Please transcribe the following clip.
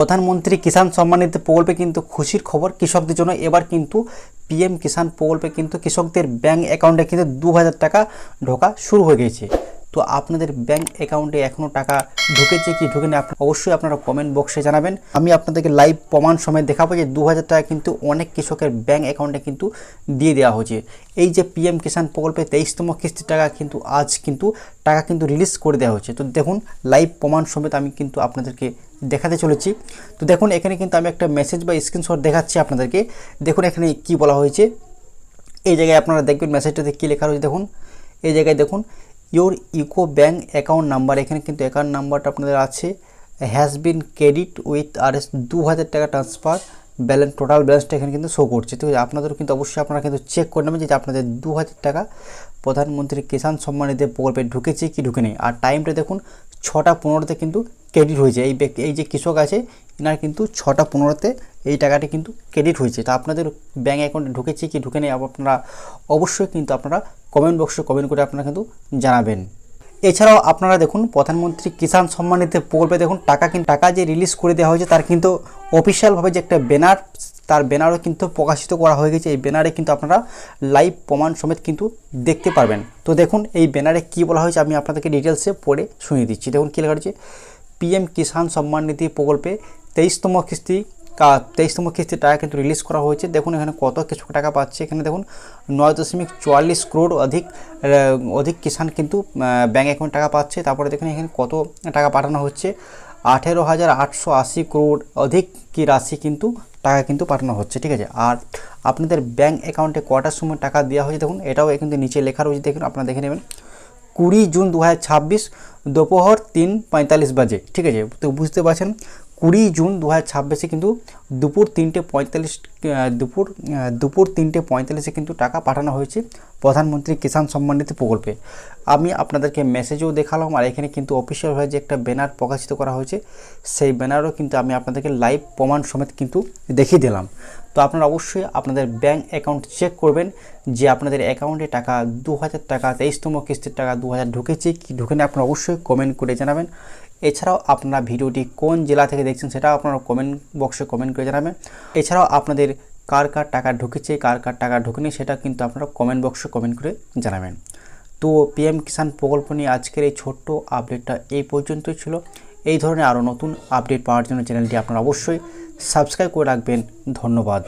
প্রধানমন্ত্রী কিষাণ সম্মান নিধি প্রকল্পে কিন্তু খুশির খবর কৃষকদের জন্য। এবার কিন্তু পিএম কিষাণ প্রকল্পে কিন্তু কৃষকদের ব্যাংক অ্যাকাউন্টে কিন্তু 2000 টাকা ঢোকা শুরু হয়ে গেছে। তো আপনাদের ব্যাংক অ্যাকাউন্টে এখনও টাকা ঢুকেছে কি ঢুকেনি অবশ্যই আপনারা কমেন্ট বক্সে জানাবেন। আমি আপনাদেরকে লাইভ প্রমাণ সময় দেখাবো যে 2000 টাকা কিন্তু অনেক কৃষকের ব্যাংক অ্যাকাউন্টে কিন্তু দিয়ে দেওয়া হয়েছে। এই যে পিএম কিষাণ প্রকল্পে 23তম কিস্তির টাকা কিন্তু আজ কিন্তু টাকা কিন্তু রিলিজ করে দেওয়া হয়েছে। তো দেখুন লাইভ প্রমাণ সমেত আমি কিন্তু আপনাদেরকে দেখাতে চলেছি। তো দেখুন এখানে কিন্তু আমি একটা মেসেজ বা স্ক্রিনশট দেখাচ্ছি আপনাদেরকে। দেখুন এখানে কি বলা হয়েছে, এই জায়গায় আপনারা দেখবেন মেসেজটাতে কী লেখা রয়েছে। দেখুন এই জায়গায় দেখুন your UCO bank account number, এখানে কিন্তু অ্যাকাউন্ট নাম্বারটা আপনাদের আছে, has been credit with RS 2000 টাকা ট্রান্সফার ব্যালেন্স, টোটাল ব্যালেন্সটা এখানে কিন্তু শো করছে। ঠিক আছে, আপনাদেরও কিন্তু অবশ্যই আপনারা কিন্তু চেক করে নেবেন যে আপনাদের 2000 টাকা প্রধানমন্ত্রী কিষাণ সম্মান নিধি প্রকল্পে ঢুকেছে কি ঢুকে নেই। আর টাইমটা দেখুন 6টা 15তে কিন্তু ক্রেডিট হয়েছে। এই যে কৃষক আছে এনার কিন্তু 6টা 15তে এই টাকাটি কিন্তু ক্রেডিট হয়েছে। তা আপনাদের ব্যাঙ্ক অ্যাকাউন্টে ঢুকেছে কি ঢুকে নেই আপনারা অবশ্যই কিন্তু আপনারা কমেন্ট বক্সে কমেন্ট করে আপনারা কিন্তু জানাবেন। এছাড়াও আপনারা দেখুন প্রধানমন্ত্রী কিষাণ সম্মান নিধি প্রকল্পে দেখুন টাকা যে রিলিজ করে দেওয়া হয়েছে তার কিন্তু অফিসিয়ালভাবে যে একটা ব্যানার, তার ব্যানারও কিন্তু প্রকাশিত করা হয়ে গেছে। এই ব্যানারে কিন্তু আপনারা লাইভ প্রমাণ সমেত কিন্তু দেখতে পারবেন। তো দেখুন এই ব্যানারে কি বলা হয়েছে আমি আপনাদেরকে ডিটেলসে পড়ে শুনিয়ে দিচ্ছি। দেখুন কী লেখা রয়েছে, পিএম কিষাণ সম্মান নিধি প্রকল্পে 23তম কিস্তির টাকা কিন্তু রিলিজ করা হয়েছে। দেখুন এখানে কত কিছু টাকা পাচ্ছে, এখানে দেখুন 9.44 crore অধিক কিষাণ কিন্তু ব্যাঙ্ক অ্যাকাউন্ট টাকা পাচ্ছে। তারপরে দেখুন এখানে কত টাকা পাঠানো হচ্ছে, 18,880 crore অধিক কি রাশি কিন্তু টাকা কিন্তু পাঠানো হচ্ছে। ঠিক আছে, আর আপনাদের ব্যাঙ্ক অ্যাকাউন্টে কটার সময় টাকা দেওয়া হয়েছে দেখুন এটাও কিন্তু নিচে লেখা রয়েছে। দেখুন আপনারা দেখে নেবেন 20 জুন 2026 দুপুর 3:45 বাজে। ঠিক আছে, তো বুঝতে পারছেন 20 জুন 2026 কিন্তু দুপুর 3:45 কিন্তু টাকা পাঠানো হয়েছে প্রধানমন্ত্রী কিষাণ সম্মান নিধি প্রকল্পে। আমি আপনাদেরকে মেসেজও দেখালাম, আর এখানে কিন্তু অফিসিয়ালভাবে যে একটা ব্যানার প্রকাশিত করা হয়েছে সেই ব্যানারও কিন্তু আমি আপনাদেরকে লাইভ প্রমাণ সমেত কিন্তু দেখিয়ে দিলাম। তো আপনারা অবশ্যই আপনাদের ব্যাঙ্ক অ্যাকাউন্ট চেক করবেন যে আপনাদের অ্যাকাউন্টে টাকা 2000 টাকা 23তম কিস্তির টাকা 2000 ঢুকেছে কি ঢুকেনি আপনারা অবশ্যই কমেন্ট করে জানাবেন। এছাড়াও আপনারা ভিডিওটি কোন জেলা থেকে দেখছেন সেটাও আপনারা কমেন্ট বক্সে কমেন্ট করে জানাবেন। এছাড়াও আপনাদের কার টাকা ঢুকেছে কার টাকা ঢুকেনি সেটা কিন্তু আপনারা কমেন্ট বক্সে কমেন্ট করে জানাবেন। তো পিএম কিষাণ প্রকল্প নিয়ে আজকের এই ছোট্ট আপডেটটা এই পর্যন্তই ছিল। এই ধরনের আরও নতুন আপডেট পাওয়ার জন্য চ্যানেলটি আপনারা অবশ্যই সাবস্ক্রাইব করে রাখবেন। ধন্যবাদ।